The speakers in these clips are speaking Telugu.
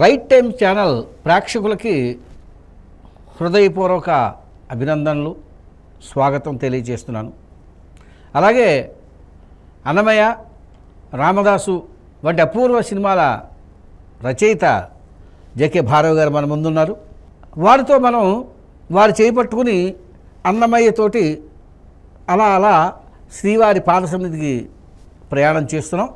రైట్ టైం ఛానల్ ప్రేక్షకులకి హృదయపూర్వక అభినందనలు, స్వాగతం తెలియజేస్తున్నాను. అలాగే అన్నమయ్య, రామదాసు వంటి అపూర్వ సినిమాల రచయిత జెకే భారవి గారు మన ముందున్నారు. వారితో మనం వారు చేపట్టుకుని అన్నమయ్యతోటి అలా శ్రీవారి పాద సన్నిధికి ప్రయాణం చేస్తున్నాం.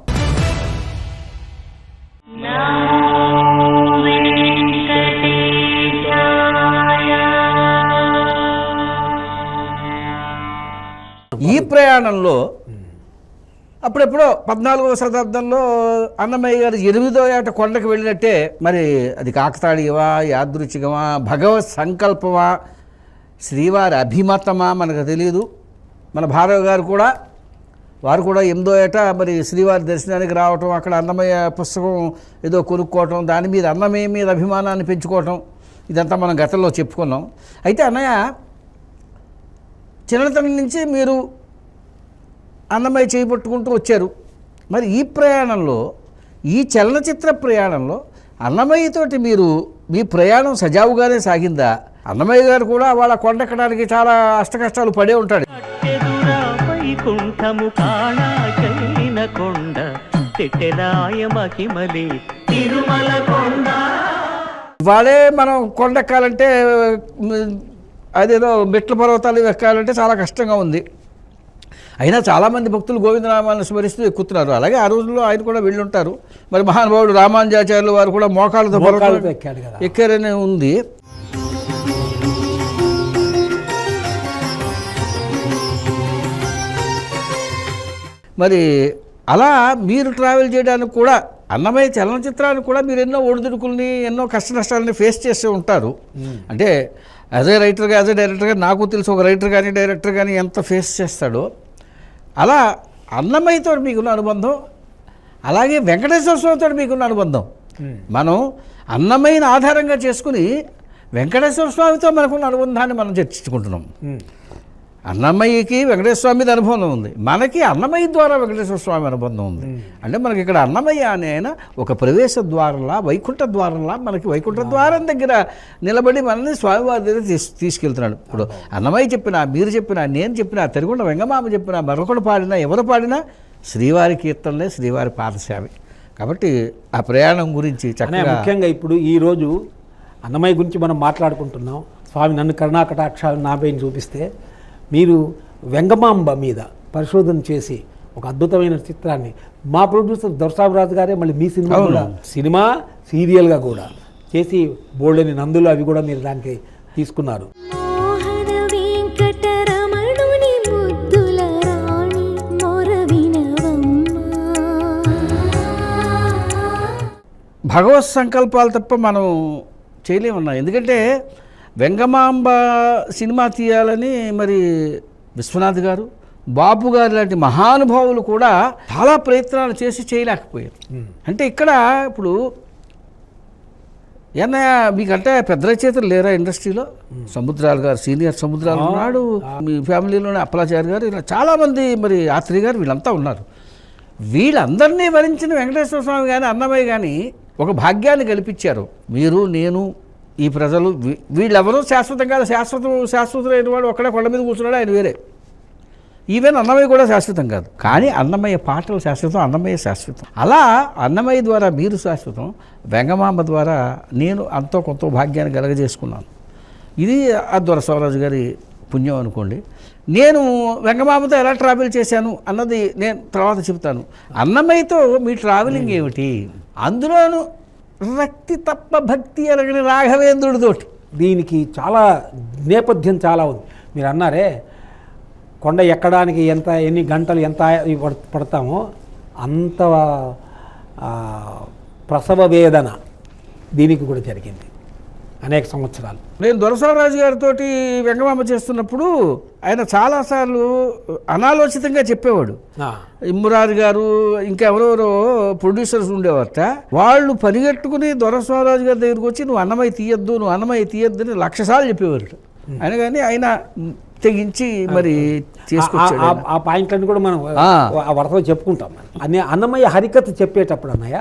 ఈ ప్రయాణంలో అప్పుడెప్పుడో 14వ శతాబ్దంలో అన్నమయ్య గారు 8వ ఏట కొండకు వెళ్ళినట్టే, మరి అది కాకతాళీయమా, యాదృచ్ఛికమా, భగవత్ సంకల్పమా, శ్రీవారి అభిమతమా మనకు తెలియదు. మన భారవి గారు కూడా వారు కూడా 8వ ఏట మరి శ్రీవారి దర్శనానికి రావటం, అక్కడ అన్నమయ్య పుస్తకం ఏదో కొనుక్కోవటం, దాని మీద అన్నమయ్య మీద అభిమానాన్ని పెంచుకోవటం, ఇదంతా మనం గతంలో చెప్పుకున్నాం. అయితే అన్నయ్య, చిన్నతనం నుంచి మీరు అన్నమయ్య చేపట్టుకుంటూ వచ్చారు. మరి ఈ ప్రయాణంలో, ఈ చలనచిత్ర ప్రయాణంలో అన్నమయ్యతోటి మీ ప్రయాణం సజావుగానే సాగిందా? అన్నమయ్య గారు కూడా వాళ్ళ కొండెక్కడానికి చాలా అష్టకష్టాలు పడే ఉంటాడు. ఇవాళే మనం కొండెక్కాలంటే, అదేదో మెట్ల పర్వతాలు ఎక్కాలంటే చాలా కష్టంగా ఉంది. అయినా చాలామంది భక్తులు గోవిందనామాలను స్మరిస్తూ ఎక్కుతున్నారు. అలాగే ఆ రోజుల్లో ఆయన కూడా వెళ్ళుంటారు. మరి మహానుభావుడు రామానుజాచార్యులు వారు కూడా మోకాళ్ళతో ఎక్కారని ఉంది. మరి అలా మీరు ట్రావెల్ చేయడానికి కూడా, అన్నమయ్య చలనచిత్రానికి కూడా మీరు ఎన్నో ఒడిదుడుకుల్ని, ఎన్నో కష్ట నష్టాలని ఫేస్ చేస్తూ ఉంటారు. అంటే యాజ్ ఏ రైటర్గా, యాజ్ ఏ డైరెక్టర్గా నాకు తెలుసు, ఒక రైటర్ కానీ డైరెక్టర్ కానీ ఎంత ఫేస్ చేస్తాడో. అలా అన్నమయ్యతో మీకున్న అనుబంధం, అలాగే వెంకటేశ్వర స్వామితో మీకున్న అనుబంధం, మనం అన్నమయ్యని ఆధారంగా చేసుకుని వెంకటేశ్వర స్వామితో మనకున్న అనుబంధాన్ని మనం చర్చించుకుంటున్నాం. అన్నమయ్యకి వెంకటేశ్వర స్వామి మీద అనుబంధం ఉంది, మనకి అన్నమయ్య ద్వారా వెంకటేశ్వర స్వామి అనుబంధం ఉంది. అంటే మనకి ఇక్కడ అన్నమయ్య అనే ఆయన ఒక ప్రవేశ ద్వారంలా, వైకుంఠ ద్వారంలా, మనకి వైకుంఠ ద్వారం దగ్గర నిలబడి మనల్ని స్వామివారి దగ్గర తీసుకెళ్తున్నాడు. ఇప్పుడు అన్నమయ్య చెప్పినా, మీరు చెప్పినా, నేను చెప్పినా, తెరుగుండ వెంగమామ చెప్పినా, మరొకడు పాడినా, ఎవరు పాడినా శ్రీవారి కీర్తనలే, శ్రీవారి పాదసేవ. కాబట్టి ఆ ప్రయాణం గురించి చక్కగా, ముఖ్యంగా ఇప్పుడు ఈరోజు అన్నమయ్య గురించి మనం మాట్లాడుకుంటున్నాం. స్వామి నన్ను కరుణాకటాక్షాలు నాపైన చూపిస్తే, మీరు వెంగమాంబ మీద పరిశోధన చేసి ఒక అద్భుతమైన చిత్రాన్ని, మా ప్రొడ్యూసర్ దొరసాబరాజు గారే మళ్ళీ మీ సినిమా కూడా, సినిమా సీరియల్గా కూడా చేసి బోల్డని నందులు అవి కూడా మీరు దానికి తీసుకున్నారు. భగవత్ సంకల్పాలు తప్ప మనం చేయలేమన్నా. ఎందుకంటే వెంగమాంబ సినిమా తీయాలని మరి విశ్వనాథ్ గారు, బాపు గారు లాంటి మహానుభావులు కూడా చాలా ప్రయత్నాలు చేసి చేయలేకపోయారు. అంటే ఇక్కడ ఇప్పుడు ఏమన్నా మీకంటే పెద్ద రచయితలు లేరా ఇండస్ట్రీలో? సముద్రాలు గారు, సీనియర్ సముద్రాలు ఉన్నాడు, మీ ఫ్యామిలీలోనే అప్పలాచారి గారు, ఇలా చాలామంది, మరి ఆత్రి గారు, వీళ్ళంతా ఉన్నారు. వీళ్ళందరినీ వరించిన వెంకటేశ్వర స్వామి కానీ అన్నమయ్య కానీ ఒక భాగ్యాన్ని కల్పించారు. మీరు, నేను, ఈ ప్రజలు, వీళ్ళెవరూ శాశ్వతం కాదు. శాశ్వతమైన వాడు ఒక్కడే కొండ మీద కూర్చున్నాడు, ఆయన వేరే. ఈవెన్ అన్నమయ్య కూడా శాశ్వతం కాదు. కానీ అన్నమయ్య పాటలు శాశ్వతం, అన్నమయ్య శాశ్వతం. అలా అన్నమయ్య ద్వారా మీరు శాశ్వతం, వెంగమాంబ ద్వారా నేను అంతో కొంత భాగ్యాన్ని కలగజేసుకున్నాను. ఇది ఆ దొరసారాజు గారి పుణ్యం అనుకోండి. నేను వెంగమాంబతో ఎలా ట్రావెల్ చేశాను అన్నది నేను తర్వాత చెప్తాను. అన్నమయ్యతో మీ ట్రావెలింగ్ ఏమిటి? అందులోనూ రక్తి తప్ప భక్తి అనగని రాఘవేంద్రుడితోటి. దీనికి చాలా నేపథ్యం చాలా ఉంది. మీరు అన్నారే, కొండ ఎక్కడానికి ఎన్ని గంటలు ఎంత పడతామో అంత ప్రసవ వేదన దీనికి కూడా జరిగింది అనేక సంవత్సరాలు. నేను దొరసారాజు గారితో వెంగమాంబ చేస్తున్నప్పుడు ఆయన చాలాసార్లు అనాలోచితంగా చెప్పేవాడు. ఇమ్మురారి గారు, ఇంకెవరెవరో ప్రొడ్యూసర్స్ ఉండేవారట. వాళ్ళు పరిగెట్టుకుని దొరసారాజు గారి దగ్గరికి వచ్చి నువ్వు అన్నమయ్య తీయద్దు, నువ్వు అన్నమయ్య తీయద్దు అని 1,00,000 సార్లు చెప్పేవారు. ఆయన కానీ ఆయన తెగించి మరి తీసుకొచ్చాడు. ఆ పాయింట్లన్నీ కూడా మనం వరుసలో చెప్పుకుంటాం. అన్నమయ్య హరికథ చెప్పేటప్పుడు అన్నయ్య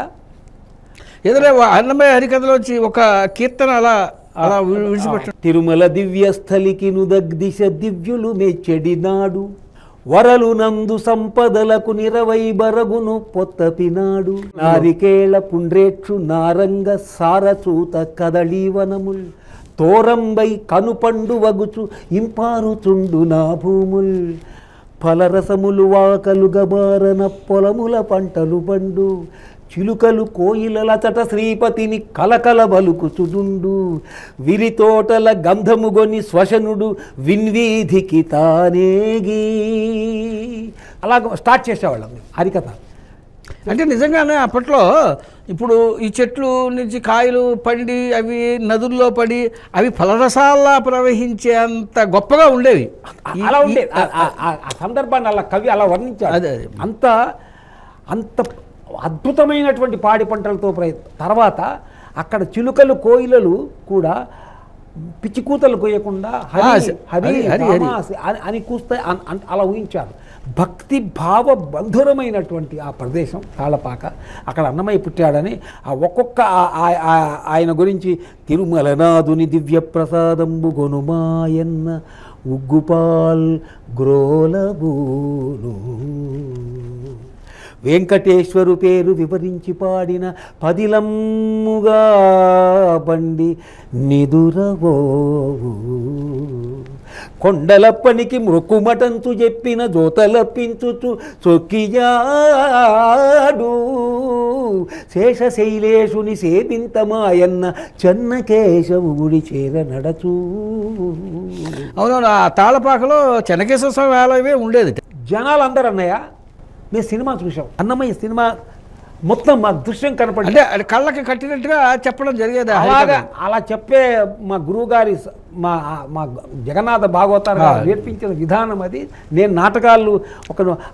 ఏదైనా అన్నమయ్య హరికథలోంచి ఒక కీర్తన అలా అలా విడిచిపెట్ట. తిరుమల దివ్యస్థలికి నుదగ్దిశ దివ్యులు మెచ్చెడినాడు, వరలు నందు సంపదలకు నిరవై బరగును పొత్తపినాడు, నారికేళ పుండ్రేక్షు నారంగ సారచూత కదళీవనముల్, తోరంబై కనుపండు వగుచు ఇంపారుచుండు నా భూముల్, ఫలరసములు వాకలు గబారన పొలముల పంటలు బండు, చిలుకలు కోయిలలచట శ్రీపతిని కలకల బలుకుచుడుండు, విరితోటల గంధముగొని శ్వశనుడు విన్వీధికి తానేగి. అలా స్టార్ట్ చేసేవాళ్ళం హరికథ. అంటే నిజంగానే అప్పట్లో ఇప్పుడు ఈ చెట్లు నుంచి కాయలు పండి అవి నదుల్లో పడి అవి ఫలరసాల్లా ప్రవహించేంత గొప్పగా ఉండేవి. అలా ఉండేది ఆ సందర్భాన్ని అలా కవి అలా వర్ణించాడు. అదే అంత అంత అద్భుతమైనటువంటి పాడి పంటలతో తర్వాత అక్కడ చిలుకలు కోయిలలు కూడా పిచ్చికూతలు కోయకుండా హరి హరి అని కూస్తే అలా ఊహించారు. భక్తి భావ బంధురమైనటువంటి ఆ ప్రదేశం తాళపాక. అక్కడ అన్నమయ్య పుట్టాడని ఆ ఒక్కొక్క ఆయన గురించి తిరుమలనాథుని దివ్య ప్రసాదంబు గొనుమాయన్న ఉగ్గుపాల్ గ్రోలబూను, వెంకటేశ్వరు పేరు వివరించి పాడిన పదిలమ్ముగా బండి నిదురవోవు, కొండలప్పనికి మృక్కుమటంచు చెప్పిన జోతలప్పించుచు చొక్కియాడు, శేషశైలేశుని సేవింతమాయన్న చెన్నకేశవు గుడి చేర నడచూ. అవునవును, ఆ తాళపాకలో చెన్నకేశ్వర స్వామి ఆలయమే ఉండేది. జనాలు అందరూ అన్నయ్య మేము సినిమా చూసాం, అన్నమయ్య సినిమా మొత్తం మా దృశ్యం కనపడి అంటే కళ్ళకి కట్టినట్టుగా చెప్పడం జరిగేది. అలాగా అలా చెప్పే మా గురువుగారి మా మా జగన్నాథ భాగవతారు నేర్పించిన విధానం అది. నేను నాటకాలు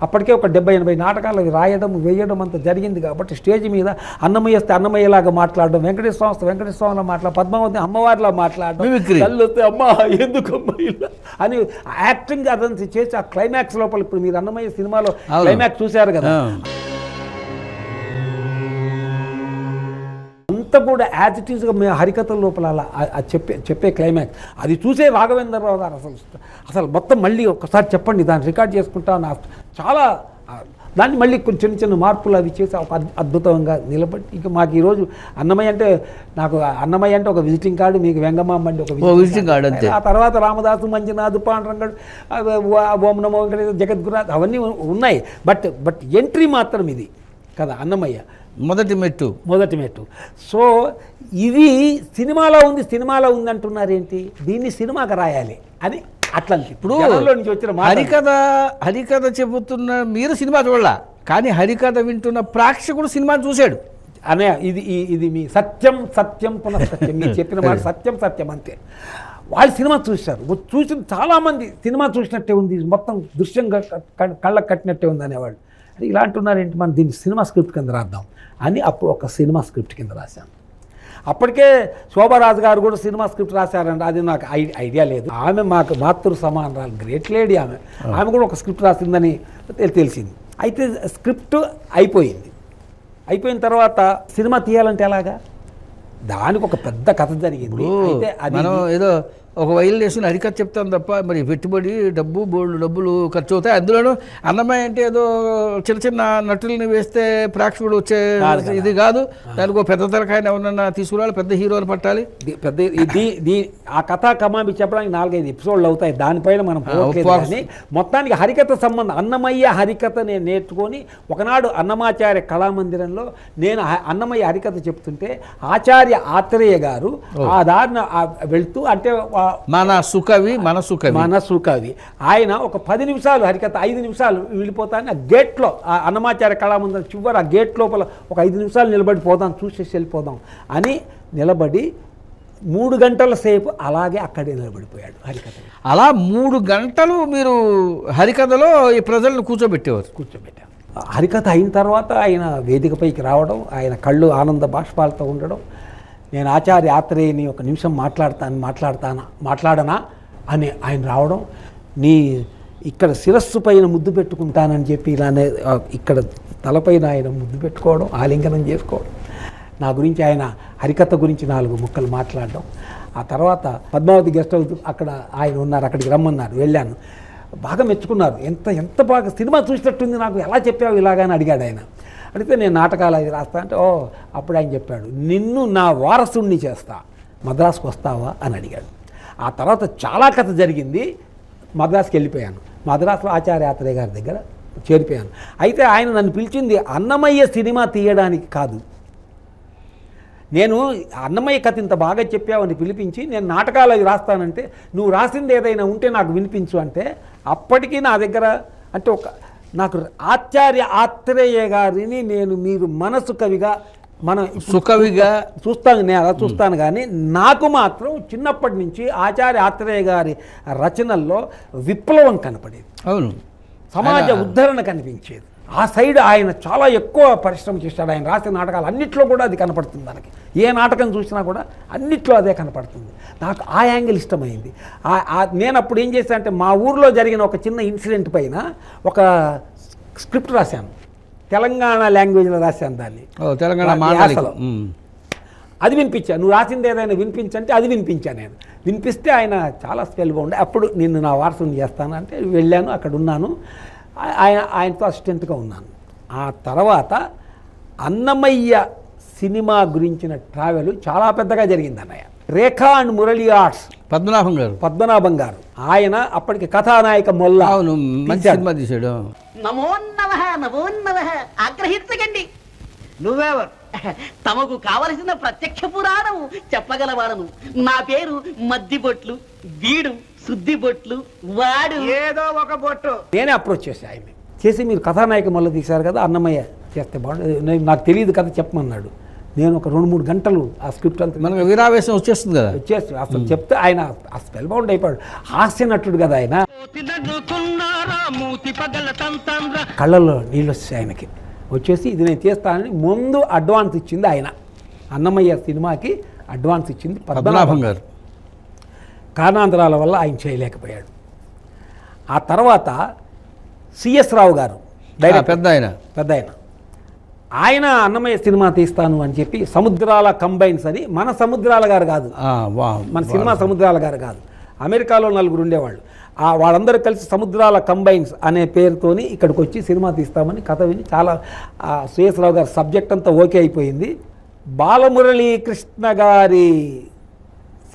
అప్పటికే ఒక 70-80 నాటకాలు రాయడం వేయడం అంత జరిగింది కాబట్టి స్టేజ్ మీద అన్నమయ్య వస్తే అన్నమయ్యలాగా మాట్లాడడం, వెంకటేశ్వర వస్తే వెంకటేశ్వరంలో మాట్లాడడం, పద్మావతి అమ్మవారిలా మాట్లాడడం, కళ్ళు వస్తే అమ్మ ఎందుకు అమ్మాయిలా అని యాక్టింగ్ అదంతా చేసి ఆ క్లైమాక్స్ లోపల ఇప్పుడు మీరు అన్నమయ్య సినిమాలో క్లైమాక్స్ చూశారు కదా, అంతా కూడా యాజ్ ఇట్ ఈస్గా మేము హరికథల లోపల అలా చెప్పే క్లైమాక్స్ అది చూసే రాఘవేంద్రరావు గారు అసలు మొత్తం మళ్ళీ ఒక్కసారి చెప్పండి దాన్ని రికార్డ్ చేసుకుంటాను. చాలా దాన్ని మళ్ళీ కొంచెం చిన్న చిన్న మార్పులు అవి చేసి ఒక అద్భుతంగా నిలబడి ఇక మాకు ఈరోజు అన్నమయ్య అంటే నాకు అన్నమయ్య అంటే ఒక విజిటింగ్ కార్డు, మీకు వెంగమాంబ అంటే ఒక విజిటింగ్ కార్డు అంతే. ఆ తర్వాత రామదాసు, మంజునాథ్, పాండురంగడు, ఓం నమో వెంకటేశ్వర, జగద్గురునాథ్ అవన్నీ ఉన్నాయి. బట్ ఎంట్రీ మాత్రం ఇది కదా అన్నమయ్య మొదటి మెట్టు. సో ఇది సినిమాలో ఉంది అంటున్నారేంటి, దీన్ని సినిమాకి రాయాలి అని అట్లా. ఇప్పుడు నుంచి వచ్చిన హరికథ చెబుతున్న మీరు సినిమా చూడాల, కానీ హరికథ వింటున్న ప్రేక్షకుడు సినిమా చూశాడు అనే ఇది మీ సత్యం పునఃసత్యం మీరు చెప్పిన మాట సత్యం అంతే. వాళ్ళు సినిమా చూశారు, చూసిన చాలామంది సినిమా చూసినట్టే ఉంది, మొత్తం దృశ్యంగా కళ్ళకు కట్టినట్టే ఉంది అనేవాళ్ళు. ఇలా అంటున్నారేంటి, మనం దీన్ని సినిమా స్క్రిప్ట్ కింద రాద్దాం అని అప్పుడు ఒక సినిమా స్క్రిప్ట్ కింద రాశాను. అప్పటికే శోభారాజు గారు కూడా సినిమా స్క్రిప్ట్ రాశారండి, అది నాకు ఐడియా లేదు. ఆమె మాకు మాతృ సమానరాలు, గ్రేట్ లేడీ ఆమె కూడా ఒక స్క్రిప్ట్ రాసిందని తెలిసింది. అయితే స్క్రిప్ట్ అయిపోయిన తర్వాత సినిమా తీయాలంటే ఎలాగా, దానికి ఒక పెద్ద కథ జరిగింది. అయితే అది ఏదో ఒక వైల్ వేసుకుని హరికథ చెప్తాను తప్ప మరి పెట్టుబడి డబ్బులు ఖర్చు అవుతాయి. అందులోనూ అన్నమయ్య అంటే ఏదో చిన్న చిన్న నటుల్ని వేస్తే ప్రేక్షకుడు వచ్చే ఇది కాదు, దానికి పెద్ద తరకాయని ఎవరన్నా తీసుకురావాలి, పెద్ద హీరోని పట్టాలి. ఆ కథా కమాంబి చెప్పడానికి 4-5 ఎపిసోడ్లు అవుతాయి, దానిపైన మనం మొత్తానికి హరికథ సంబంధం అన్నమయ్య హరికథ నేను నేర్చుకొని ఒకనాడు అన్నమాచార్య కళామందిరంలో నేను అన్నమయ్య హరికథ చెప్తుంటే ఆచార్య ఆత్రేయ గారు ఆ దారిన వెళ్తూ అంటే మనసుకవి ఆయన ఒక 10 నిమిషాలు హరికథ 5 నిమిషాలు వెళ్ళిపోతాను. ఆ గేట్లో ఆ అన్నమాచార్య కళామందిరం చివరి ఆ గేట్ లోపల ఒక 5 నిమిషాలు నిలబడిపోదాం, చూసేసి వెళ్ళిపోదాం అని నిలబడి 3 గంటల సేపు అలాగే అక్కడే నిలబడిపోయాడు హరికథ. అలా 3 గంటలు మీరు హరికథలో ఈ ప్రజలను కూర్చోబెట్టారు. హరికథ అయిన తర్వాత ఆయన వేదికపైకి రావడం, ఆయన కళ్ళు ఆనంద బాష్పాలతో ఉండడం, నేను ఆచార్య ఆత్రేయని ఒక నిమిషం మాట్లాడనా అని ఆయన రావడం, నీ ఇక్కడ శిరస్సు పైన ముద్దు పెట్టుకుంటానని చెప్పి ఇలానే ఇక్కడ తలపైన ఆయన ముద్దు పెట్టుకోవడం, ఆలింగనం చేసుకోవడం, నా గురించి ఆయన హరికథ గురించి 4 ముక్కలు మాట్లాడడం. ఆ తర్వాత పద్మావతి గెస్ట్ హౌస్ అక్కడ ఆయన ఉన్నారు, అక్కడికి రమ్మన్నారు, వెళ్ళాను. బాగా మెచ్చుకున్నారు. ఎంత బాగా సినిమా చూసినట్టుంది, నాకు ఎలా చెప్పావు ఇలాగని అడిగాడు ఆయన. అడిగితే నేను నాటకాలు అది రాస్తా అంటే అప్పుడు ఆయన చెప్పాడు, నిన్ను నా వారసుణ్ణి చేస్తా, మద్రాసుకు వస్తావా అని అడిగాడు. ఆ తర్వాత చాలా కథ జరిగింది. మద్రాసుకి వెళ్ళిపోయాను. మద్రాసులో ఆచార్య ఆత్రేయ గారి దగ్గర చేరిపోయాను. అయితే ఆయన నన్ను పిలిచింది అన్నమయ్య సినిమా తీయడానికి కాదు. నేను అన్నమయ్య కథ ఇంత బాగా చెప్పావని పిలిపించి నేను నాటకాలు అవి రాస్తానంటే, నువ్వు రాసింది ఏదైనా ఉంటే నాకు వినిపించు అంటే, అప్పటికీ నా దగ్గర అంటే నాకు ఆచార్య ఆత్రేయ గారిని మీరు మనసు కవిగా మనం సుకవిగా చూస్తాను, నేను అలా చూస్తాను. కానీ నాకు మాత్రం చిన్నప్పటి నుంచి ఆచార్య ఆత్రేయ గారి రచనల్లో విప్లవం కనపడేది, అవును, సమాజ ఉద్ధరణ కనిపించేది. ఆ సైడ్ ఆయన చాలా ఎక్కువ పరిశ్రమ చేశాడు. ఆయన రాసిన నాటకాలు అన్నిట్లో కూడా అది కనపడుతుంది. మనకి ఏ నాటకం చూసినా కూడా అన్నిట్లో అదే కనపడుతుంది. నాకు ఆ యాంగిల్ ఇష్టమైంది. నేను అప్పుడు ఏం చేశాను అంటే, మా ఊర్లో జరిగిన ఒక చిన్న ఇన్సిడెంట్ పైన ఒక స్క్రిప్ట్ రాశాను. తెలంగాణ లాంగ్వేజ్లో రాశాను దాన్ని, తెలంగాణ యాసలో. అది వినిపించాను. నువ్వు రాసింది ఏదైనా వినిపించంటే అది వినిపించాను. నేను వినిపిస్తే ఆయన చాలా స్పెల్గా ఉండే, అప్పుడు నిన్ను నా వారసుని చేస్తాను అంటే వెళ్ళాను, అక్కడ ఉన్నాను, ఆయనతో అసిస్టెంట్గా ఉన్నాను. ఆ తర్వాత అన్నమయ్య సినిమా గురించిన ట్రావెల్ చాలా పెద్దగా జరిగింది అన్నయ్య. రేఖా అండ్ మురళి ఆర్ట్స్ పద్మనాభం గారు ఆయన అప్పటికి కథానాయక మొల్ల, అవును, మంచి సినిమా తీశాడు. నమోన్నవ ఆగ్రహించకండి. నువ్వెవరు? తమకు కావలసిన ప్రత్యక్ష పురాణం చెప్పగలవాడను. నా పేరు మద్దిబొట్లు, వీడు శుద్ధిబొట్లు, వాడు ఏదో ఒక బొట్టు. నేనే అప్రోచ్ చేసి ఆయన్ని చేసి, మీరు కథానాయక మొల్ల తీశారు కదా, అన్నమయ్య చేస్తే బాగుంటుంది, నాకు తెలియదు కథ చెప్పమన్నాడు. నేను ఒక 2-3 గంటలు ఆ స్క్రిప్ట్ అంతా మనకు వీరావేశం వచ్చేస్తుంది కదా, వచ్చేసి అసలు చెప్తే ఆయన ఆ స్పెల్ బౌండ్ అయిపోయాడు. హాస్య నటుడు కదా ఆయన, కళ్ళల్లో నీళ్ళు వచ్చాయి ఆయనకి. వచ్చేసి ఇది నేను చేస్తానని ముందు అడ్వాన్స్ ఇచ్చింది ఆయన. అన్నమయ్య సినిమాకి అడ్వాన్స్ ఇచ్చింది పద్మనాభం గారు. కారణాంతరాల వల్ల ఆయన చేయలేకపోయాడు. ఆ తర్వాత సిఎస్ రావు గారు పెద్ద ఆయన ఆయన అన్నమయ్య సినిమా తీస్తాను అని చెప్పి సముద్రాల కంబైన్స్ అని, మన సముద్రాల గారు కాదు, మన సినిమా సముద్రాల గారు కాదు, అమెరికాలో 4 ఉండేవాళ్ళు. వాళ్ళందరూ కలిసి సముద్రాల కంబైన్స్ అనే పేరుతోని ఇక్కడికి వచ్చి సినిమా తీస్తామని కథ విని చాలా సిఎస్ రావు గారి సబ్జెక్ట్ అంతా ఓకే అయిపోయింది. బాలమురళీ కృష్ణ గారి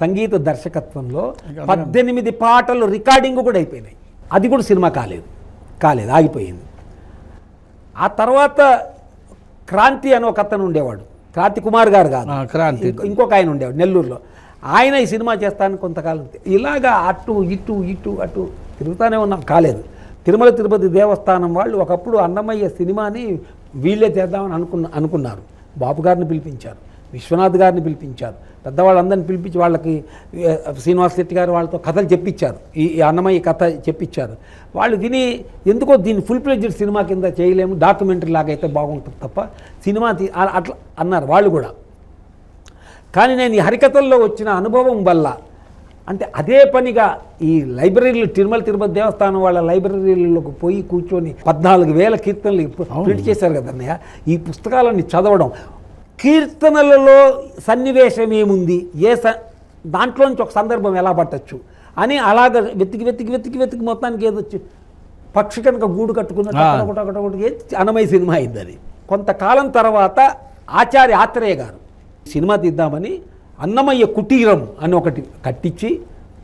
సంగీత దర్శకత్వంలో 18 పాటలు రికార్డింగ్ కూడా అయిపోయినాయి. అది కూడా సినిమా కాలేదు, ఆగిపోయింది. ఆ తర్వాత క్రాంతి అని ఒక అతను ఉండేవాడు, క్రాంతి కుమార్ గారు కాదు, ఇంకొక ఆయన ఉండేవాడు నెల్లూరులో. ఆయన ఈ సినిమా చేస్తాను కొంతకాలం. ఇలాగా అటు అటు తిరుగుతూనే ఉన్నాం, కాలేదు. తిరుమల తిరుపతి దేవస్థానం వాళ్ళు ఒకప్పుడు అన్నమయ్య సినిమాని వీళ్ళే చేద్దామని అనుకున్నారు. బాబు గారిని పిలిపించారు, విశ్వనాథ్ గారిని పిలిపించారు, పెద్దవాళ్ళందరినీ పిలిపించి వాళ్ళకి శ్రీనివాస్ శెట్టి గారు వాళ్ళతో కథలు చెప్పించారు, ఈ అన్నమయ్య కథ చెప్పించారు. వాళ్ళు విని ఎందుకో దీన్ని ఫుల్ ప్లెడ్జ్డ్ సినిమా కింద చేయలేము, డాక్యుమెంటరీ లాగా అయితే బాగుంటుంది తప్ప సినిమా అట్లా అన్నారు వాళ్ళు కూడా. కానీ నేను ఈ హరికథల్లో వచ్చిన అనుభవం వల్ల, అంటే అదే పనిగా ఈ లైబ్రరీలు, తిరుమల తిరుపతి దేవస్థానం వాళ్ళ లైబ్రరీలకు పోయి కూర్చొని 14,000 కీర్తనలు ప్రింట్ చేశారు కదా అన్నయ్య. ఈ పుస్తకాలన్నీ చదవడం, కీర్తనలలో సన్నివేశం ఏముంది, దాంట్లో నుంచి ఒక సందర్భం ఎలా పట్టచ్చు అని అలాగ వెతికి మొత్తానికి ఏదొచ్చు పక్షి కనుక గూడు కట్టుకున్న అన్నమయ్య సినిమా అయింది. అది కొంతకాలం తర్వాత ఆచార్య ఆత్రేయ గారు సినిమా తీద్దామని అన్నమయ్య కుటీరం అని ఒకటి కట్టించి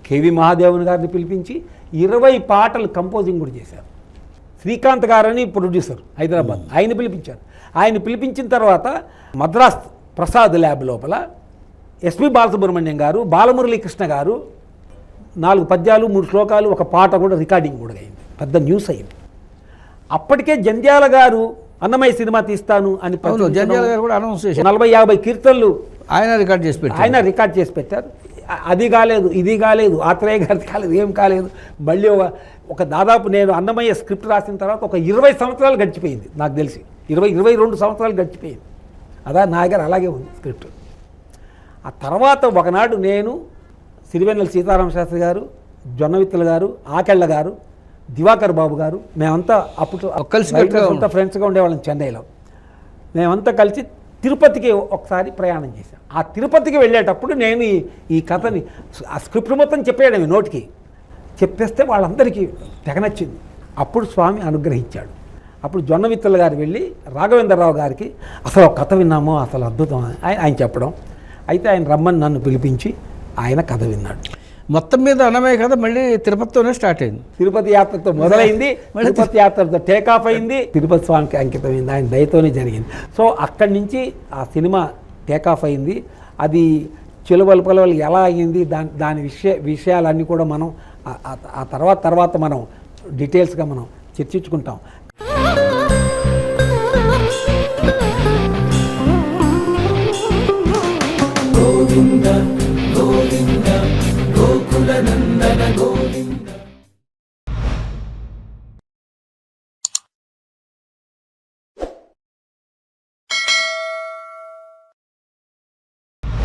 కేవి మహాదేవన్ గారిని పిలిపించి 20 పాటలు కంపోజింగ్ కూడా చేశారు. శ్రీకాంత్ గారని ప్రొడ్యూసర్ హైదరాబాద్, ఆయన పిలిపించారు. ఆయన పిలిపించిన తర్వాత మద్రాస్ ప్రసాద్ ల్యాబ్ లోపల ఎస్పి బాలసుబ్రహ్మణ్యం గారు, బాలమురళీ కృష్ణ గారు 4 పద్యాలు 3 శ్లోకాలు ఒక పాట కూడా రికార్డింగ్ కూడా అయింది, పెద్ద న్యూస్ అయింది. అప్పటికే జంధ్యాల గారు అన్నమయ్య సినిమా తీస్తాను అని 40-50 కీర్తనలు ఆయన రికార్డ్ చేసి పెట్టారు. అది కాలేదు, ఇది కాలేదు, ఆత్రేయ గారిది కాలేదు, ఏం కాలేదు. మళ్ళీ ఒక దాదాపు నేను అన్నమయ్య స్క్రిప్ట్ రాసిన తర్వాత ఒక 20 సంవత్సరాలు గడిచిపోయింది, నాకు తెలిసి 22 సంవత్సరాలు గడిచిపోయింది. అదా నా దగ్గర అలాగే ఉంది స్క్రిప్ట్. ఆ తర్వాత ఒకనాడు నేను, సిరివెన్నెల సీతారామ శాస్త్రి గారు, జొన్నవిత్తల గారు, ఆకెళ్ళ గారు, దివాకర్ బాబు గారు, మేమంతా అప్పుడు కలిసి ఫ్రెండ్స్గా ఉండేవాళ్ళం చెన్నైలో. మేమంతా కలిసి తిరుపతికి ఒకసారి ప్రయాణం చేశాను. ఆ తిరుపతికి వెళ్ళేటప్పుడు నేను ఈ కథని ఆ స్క్రిప్ట్ మొత్తం చెప్పేయడమే నోటికి చెప్పేస్తే వాళ్ళందరికీ తెగ నచ్చింది. అప్పుడు స్వామి అనుగ్రహించాడు. అప్పుడు జొన్నవిత్తల గారు వెళ్ళి రాఘవేంద్రరావు గారికి అసలు ఒక కథ విన్నామో అసలు అద్భుతం అని ఆయన చెప్పడం. అయితే ఆయన రమ్మని నన్ను పిలిపించి ఆయన కథ విన్నాడు. మొత్తం మీద అన్నమయ్య కథ మళ్ళీ తిరుపతితోనే స్టార్ట్ అయింది. తిరుపతి యాత్రతో మొదలైంది, తిరుపతి యాత్రతో టేకాఫ్ అయింది, తిరుపతి స్వామికి అంకితమైంది, ఆయన దయతోనే జరిగింది. సో అక్కడి నుంచి ఆ సినిమా టేకాఫ్ అయింది. అది చిలువలు పొలవలు ఎలా అయింది దాని విషయాలన్నీ కూడా మనం ఆ తర్వాత మనం డీటెయిల్స్గా మనం చర్చించుకుంటాం. గోవింద గోవింద గోకుల నందన గోవింద.